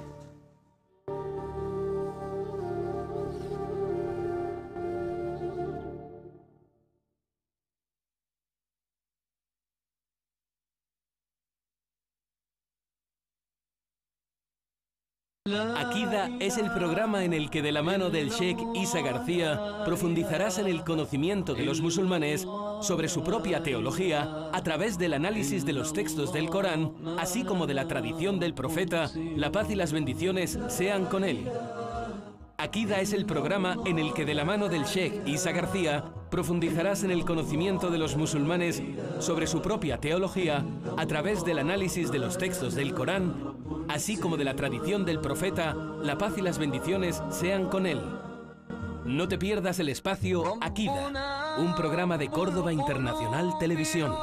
Akida es el programa en el que de la mano del Sheikh Isa García profundizarás en el conocimiento de los musulmanes sobre su propia teología a través del análisis de los textos del Corán, así como de la tradición del profeta, la paz y las bendiciones sean con él. Akida es el programa en el que de la mano del Sheikh Isa García profundizarás en el conocimiento de los musulmanes sobre su propia teología a través del análisis de los textos del Corán, así como de la tradición del profeta, la paz y las bendiciones sean con él. No te pierdas el espacio Akida, un programa de Córdoba Internacional Televisión.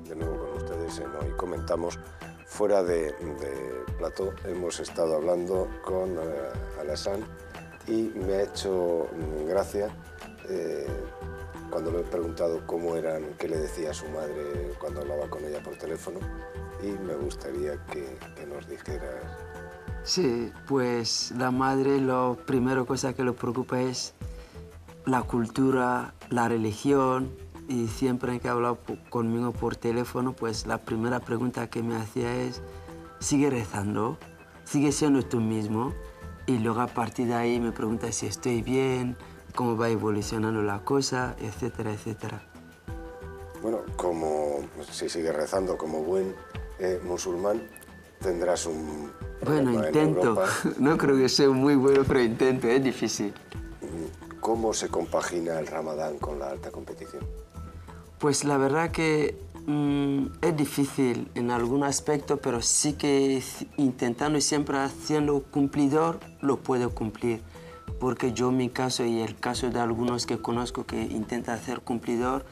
De nuevo con ustedes en Hoy Comentamos. Fuera de plató hemos estado hablando con Alassane y me ha hecho gracia cuando le he preguntado qué le decía a su madre cuando hablaba con ella por teléfono, y me gustaría que nos dijeras. Sí, pues la madre, la primera cosa que le preocupa es la cultura, la religión, y siempre que ha hablado conmigo por teléfono, pues la primera pregunta que me hacía es: ¿sigue rezando? ¿Sigue siendo tú mismo? Y luego a partir de ahí me pregunta si estoy bien, cómo va evolucionando la cosa, etcétera, etcétera. Bueno, como si sigue rezando como buen musulmán, tendrás un Bueno, problema intento. en Europa. No creo que sea muy bueno, pero intento, es difícil. ¿Cómo se compagina el Ramadán con la alta competición? Pues la verdad que es difícil en algún aspecto, pero sí que intentando y siempre haciendo cumplidor, lo puedo cumplir. Porque yo, mi caso y el caso de algunos que conozco que intentan hacer cumplidor,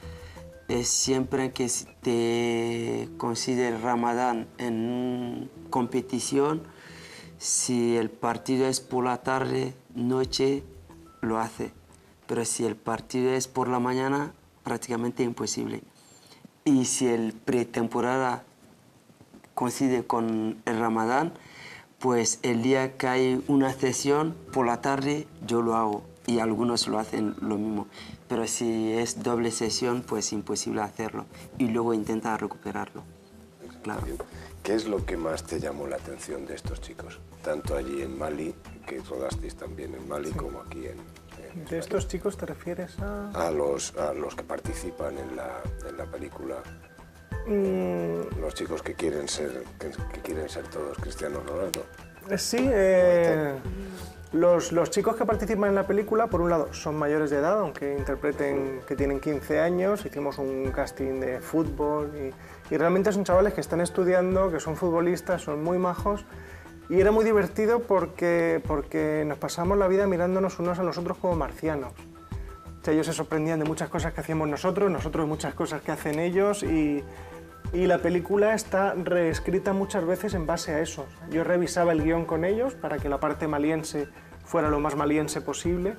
es siempre que te considere Ramadán en competición, si el partido es por la tarde, noche, lo hace. Pero si el partido es por la mañana, prácticamente imposible. Y si el pretemporada coincide con el Ramadán, pues el día que hay una sesión por la tarde, yo lo hago. Y algunos lo hacen lo mismo. Pero si es doble sesión, pues imposible hacerlo. Y luego intenta recuperarlo. Claro. ¿Qué es lo que más te llamó la atención de estos chicos? Tanto allí en Mali, que rodasteis también en Mali, sí, como aquí en ¿De estos chicos te refieres a...? A los que participan en la película. Los chicos que quieren ser todos Cristiano Ronaldo. Sí, los chicos que participan en la película, por un lado, son mayores de edad, aunque interpreten que tienen 15 años. Hicimos un casting de fútbol y realmente son chavales que están estudiando, que son futbolistas, son muy majos. Y era muy divertido porque nos pasamos la vida mirándonos unos a los otros como marcianos. O sea, ellos se sorprendían de muchas cosas que hacíamos nosotros de muchas cosas que hacen ellos, y la película está reescrita muchas veces en base a eso. Yo revisaba el guión con ellos para que la parte maliense fuera lo más maliense posible,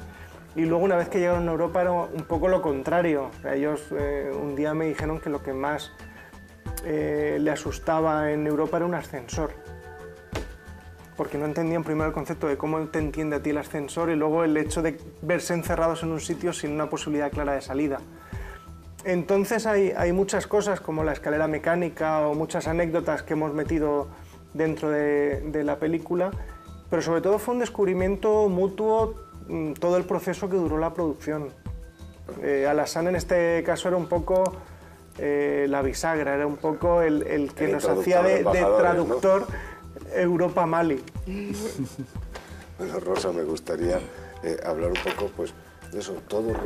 y luego una vez que llegaron a Europa era un poco lo contrario. O sea, ellos un día me dijeron que lo que más le asustaba en Europa era un ascensor, porque no entendían primero el concepto de cómo te entiende a ti el ascensor y luego el hecho de verse encerrados en un sitio sin una posibilidad clara de salida. Entonces hay muchas cosas como la escalera mecánica o muchas anécdotas que hemos metido dentro de la película, pero sobre todo fue un descubrimiento mutuo todo el proceso que duró la producción. Alassane en este caso era un poco la bisagra, era un poco el que nos hacía de traductor, ¿no? Europa-Mali. Bueno, Rosa, me gustaría hablar un poco, pues, de eso, todos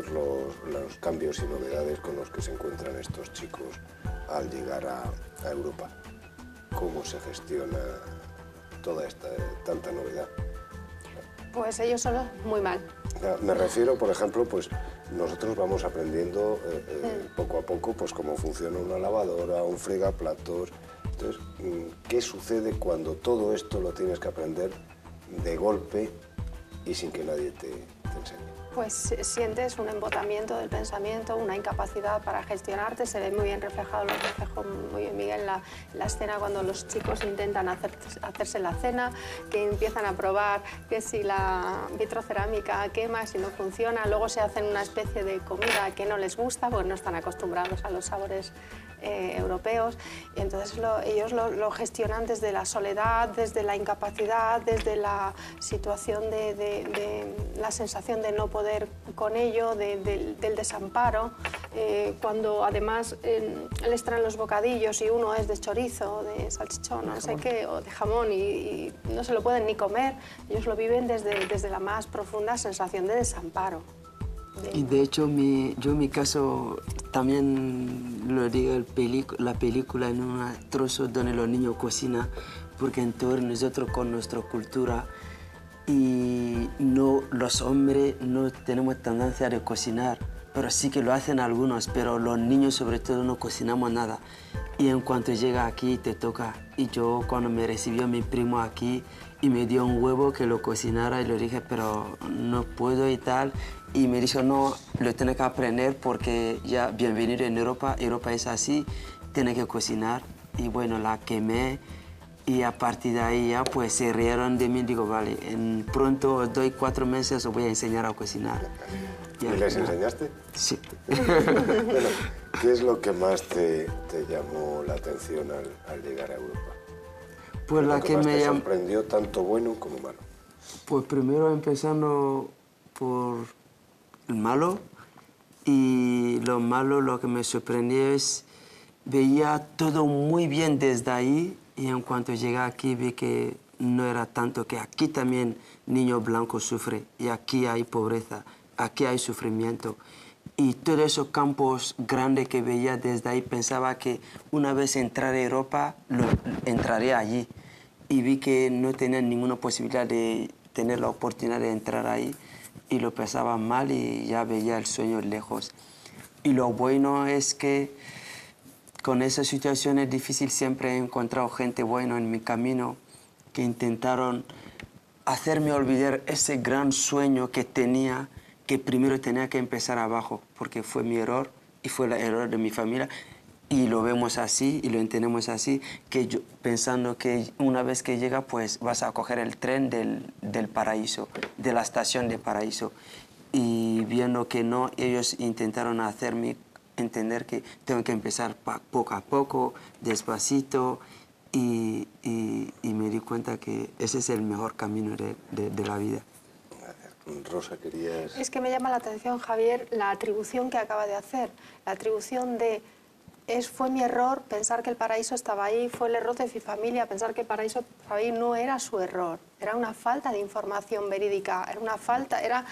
los cambios y novedades con los que se encuentran estos chicos al llegar a Europa. ¿Cómo se gestiona toda esta tanta novedad? Pues ellos solos muy mal. Me refiero, por ejemplo, pues nosotros vamos aprendiendo poco a poco, pues cómo funciona una lavadora, un fregaplatos. Entonces, ¿qué sucede cuando todo esto lo tienes que aprender de golpe y sin que nadie te enseñe? Pues sientes un embotamiento del pensamiento, una incapacidad para gestionarte. Se ve muy bien reflejado, lo reflejó muy bien Miguel, la escena cuando los chicos intentan hacerse la cena, que empiezan a probar que si la vitrocerámica quema, si no funciona, luego se hacen una especie de comida que no les gusta porque no están acostumbrados a los sabores europeos, y entonces ellos lo gestionan desde la soledad, desde la incapacidad, desde la situación de la sensación de no poder con ello, del desamparo, cuando además les traen los bocadillos y uno es de chorizo, de salchichón, no sé qué, o de jamón y no se lo pueden ni comer, ellos lo viven desde la más profunda sensación de desamparo. Y de hecho, yo en mi caso también lo digo la película en un trozo donde los niños cocinan, porque entonces nosotros con nuestra cultura y no, los hombres no tenemos tendencia de cocinar, pero sí que lo hacen algunos, pero los niños sobre todo no cocinamos nada. Y en cuanto llega aquí te toca. Y yo cuando me recibió mi primo aquí y me dio un huevo que lo cocinara y le dije, pero no puedo y tal. Y me dijo, no, lo tienes que aprender porque ya bienvenido en Europa, Europa es así, tienes que cocinar. Y bueno, la quemé y a partir de ahí ya pues se rieron de mí. Digo, vale, pronto os doy 4 meses, os voy a enseñar a cocinar. ¿Y les enseñaste? Sí. Bueno, ¿qué es lo que más te llamó la atención al llegar a Europa? Pues la que me sorprendió tanto bueno como malo. Pues primero empezando por el malo, y lo malo, lo que me sorprendió es veía todo muy bien desde ahí, y en cuanto llegué aquí vi que no era tanto, que aquí también niños blancos sufren y aquí hay pobreza, aquí hay sufrimiento. Y todos esos campos grandes que veía desde ahí pensaba que una vez entraré a Europa, entraré allí. Y vi que no tenía ninguna posibilidad de tener la oportunidad de entrar ahí y lo pensaba mal y ya veía el sueño lejos. Y lo bueno es que con esas situaciones difíciles siempre he encontrado gente buena en mi camino que intentaron hacerme olvidar ese gran sueño que tenía, que primero tenía que empezar abajo, porque fue mi error y fue el error de mi familia. Y lo vemos así y lo entendemos así, que yo, pensando que una vez que llega, pues vas a coger el tren del paraíso, de la estación de paraíso. Y viendo que no, ellos intentaron hacerme entender que tengo que empezar poco a poco, despacito, y me di cuenta que ese es el mejor camino de la vida. Rosa, querías... Es que me llama la atención, Javier, la atribución que acaba de hacer, la atribución de... fue mi error pensar que el paraíso estaba ahí, fue el error de mi familia pensar que el paraíso estaba ahí, no era su error, era una falta de información verídica, era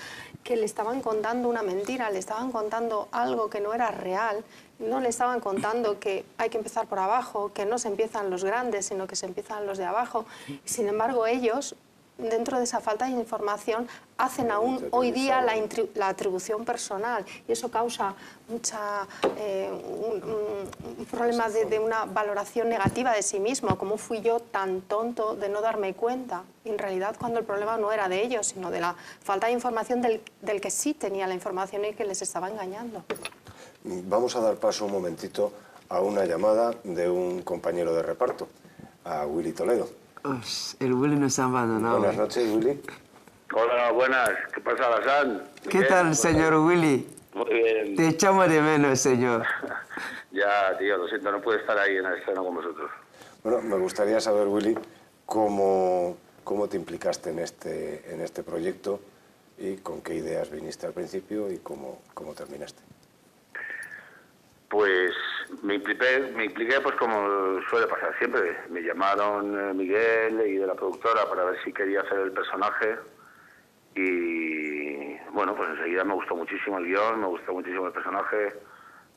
que le estaban contando una mentira, le estaban contando algo que no era real, no le estaban contando que hay que empezar por abajo, que no se empiezan los grandes, sino que se empiezan los de abajo. Sin embargo, ellos, dentro de esa falta de información, hacen aún hoy día la atribución personal y eso causa un problema de una valoración negativa de sí mismo. ¿Cómo fui yo tan tonto de no darme cuenta? En realidad, cuando el problema no era de ellos, sino de la falta de información del que sí tenía la información y que les estaba engañando. Vamos a dar paso un momentito a una llamada de un compañero de reparto, a Willy Toledo. El Willy nos ha abandonado. Buenas noches, Willy. Hola, buenas. ¿Qué pasa, Alassane? ¿Qué tal, señor Willy? Muy bien. Te echamos de menos, señor. Ya, tío, lo siento, no puedo estar ahí en el estreno con vosotros. Bueno, me gustaría saber, Willy, cómo te implicaste en este proyecto y con qué ideas viniste al principio y cómo terminaste. Pues me impliqué pues como suele pasar siempre. Me llamaron Miguel y de la productora para ver si quería hacer el personaje y bueno, pues enseguida me gustó muchísimo el guión, me gustó muchísimo el personaje,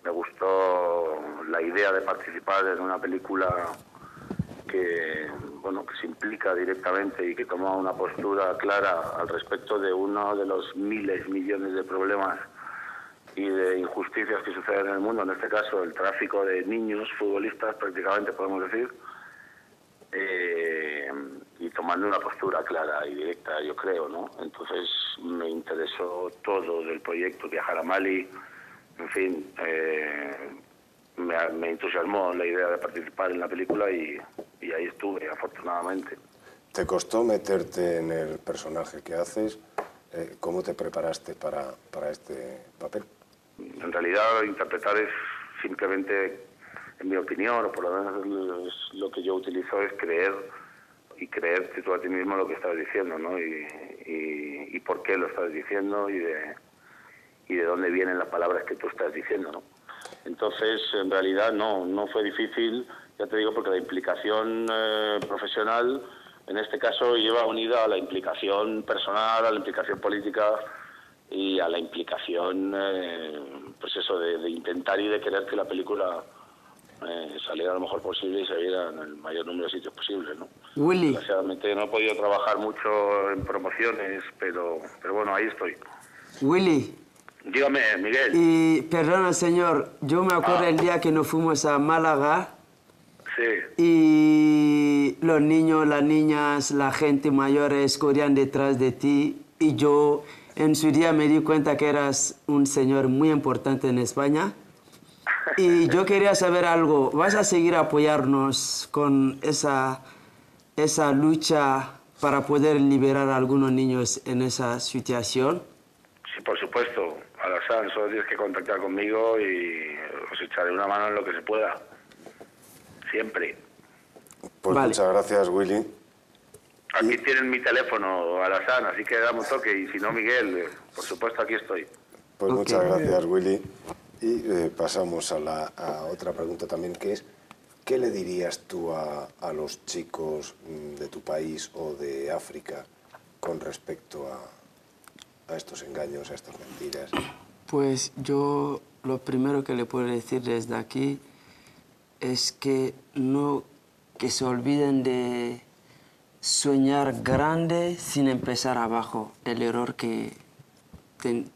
me gustó la idea de participar en una película que, bueno, que se implica directamente y que toma una postura clara al respecto de uno de los miles, millones de problemas y de injusticias que suceden en el mundo, en este caso el tráfico de niños futbolistas, prácticamente podemos decir, y tomando una postura clara y directa, yo creo, ¿no? Entonces me interesó todo del proyecto, viajar a Mali, en fin, me entusiasmó la idea de participar en la película y ahí estuve, afortunadamente. ¿Te costó meterte en el personaje que haces? ¿Cómo te preparaste para este papel? En realidad, interpretar es simplemente, en mi opinión, o por lo menos lo que yo utilizo, es creer y creerte tú a ti mismo lo que estás diciendo, ¿no? Y por qué lo estás diciendo y de dónde vienen las palabras que tú estás diciendo, ¿no? Entonces, en realidad, no fue difícil, ya te digo, porque la implicación profesional, en este caso, lleva unida a la implicación personal, a la implicación política y a la implicación, pues eso, de intentar y de querer que la película saliera lo mejor posible y se viera en el mayor número de sitios posible, ¿no? Willy. Desgraciadamente no he podido trabajar mucho en promociones, pero bueno, ahí estoy. Willy. Dígame, Miguel. Y perdona, señor, yo me acuerdo el día que nos fuimos a Málaga. Sí. Y los niños, las niñas, la gente mayores corrían detrás de ti. Y yo en su día me di cuenta que eras un señor muy importante en España. Y yo quería saber algo. ¿Vas a seguir a apoyarnos con esa lucha para poder liberar a algunos niños en esa situación? Sí, por supuesto. Alassane, solo tienes que contactar conmigo y os echaré una mano en lo que se pueda. Siempre. Pues vale. Muchas gracias, Willy. Aquí tienen mi teléfono, Alassane, así que dame un toque. Y si no, Miguel, por supuesto, aquí estoy. Pues muchas gracias, Willy. Y pasamos a otra pregunta también, que es, ¿qué le dirías tú a los chicos de tu país o de África con respecto a estos engaños, a estas mentiras? Pues yo lo primero que le puedo decir desde aquí es que se olviden de soñar grande sin empezar abajo, el error que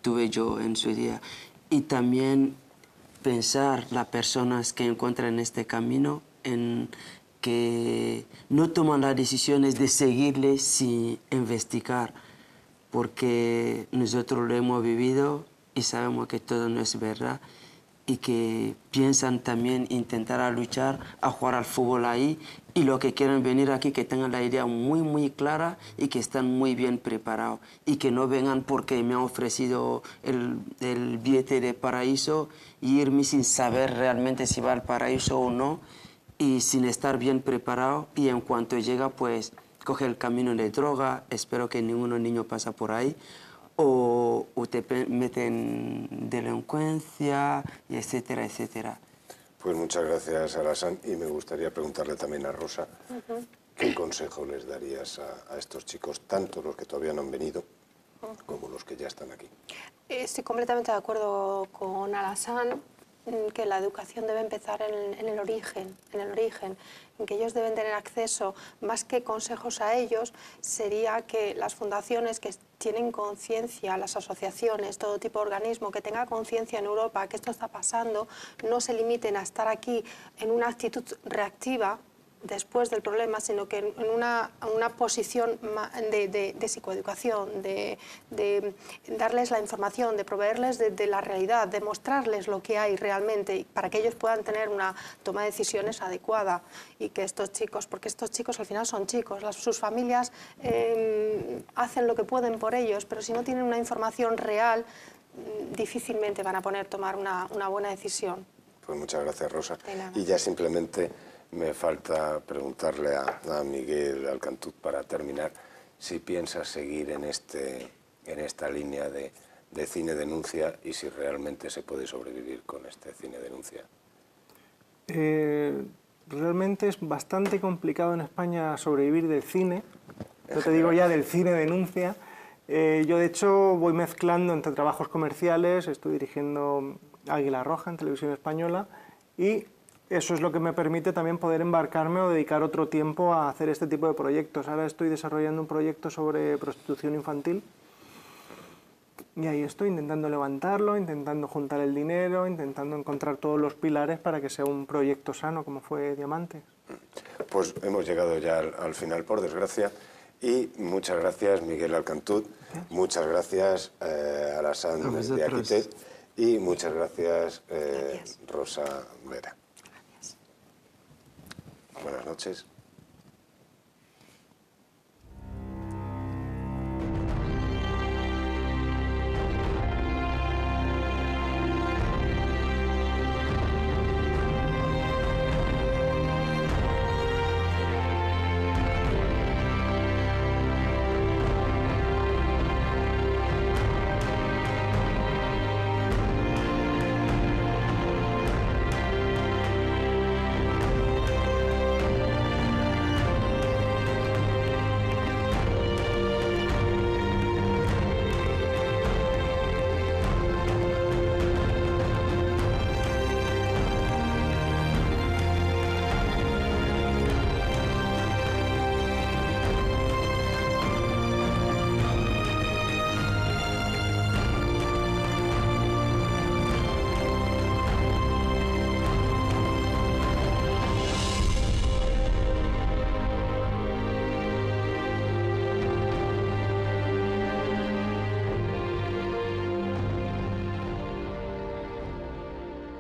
tuve yo en su día. Y también pensar las personas que encuentran este camino en que no toman las decisiones de seguirles sin investigar, porque nosotros lo hemos vivido y sabemos que todo no es verdad, y que piensan también intentar luchar, a jugar al fútbol ahí, y lo que quieren venir aquí que tengan la idea muy, muy clara y que están muy bien preparados, y que no vengan porque me han ofrecido el billete de paraíso y irme sin saber realmente si va al paraíso o no, y sin estar bien preparado, y en cuanto llega pues coge el camino de droga. Espero que ningún niño pasa por ahí, o te meten en delincuencia, y etcétera, etcétera. Pues muchas gracias, Alassane, y me gustaría preguntarle también a Rosa, ¿qué consejo les darías a estos chicos, tanto los que todavía no han venido como los que ya están aquí? Estoy completamente de acuerdo con Alassane, que la educación debe empezar en el origen, en que ellos deben tener acceso, más que consejos a ellos, sería que las fundaciones que tienen conciencia, las asociaciones, todo tipo de organismo que tenga conciencia en Europa que esto está pasando, no se limiten a estar aquí en una actitud reactiva después del problema, sino que en una posición de psicoeducación, de darles la información, de proveerles de la realidad, de mostrarles lo que hay realmente, para que ellos puedan tener una toma de decisiones adecuada, y que estos chicos, porque estos chicos al final son chicos, sus familias hacen lo que pueden por ellos, pero si no tienen una información real, difícilmente van a poder tomar una buena decisión. Pues muchas gracias, Rosa. Y ya simplemente me falta preguntarle a Miguel Alcantuz, para terminar, si piensa seguir en esta línea de cine denuncia y si realmente se puede sobrevivir con este cine denuncia. Realmente es bastante complicado en España sobrevivir del cine, no te digo ya del cine denuncia. Yo de hecho voy mezclando entre trabajos comerciales, estoy dirigiendo Águila Roja en Televisión Española, y eso es lo que me permite también poder embarcarme o dedicar otro tiempo a hacer este tipo de proyectos. Ahora estoy desarrollando un proyecto sobre prostitución infantil y ahí estoy intentando levantarlo, intentando juntar el dinero, intentando encontrar todos los pilares para que sea un proyecto sano como fue Diamantes. Pues hemos llegado ya al final, por desgracia, y muchas gracias Miguel Alcantut, muchas gracias Alassane de Arquitect y muchas gracias Rosa Vera. Buenas noches.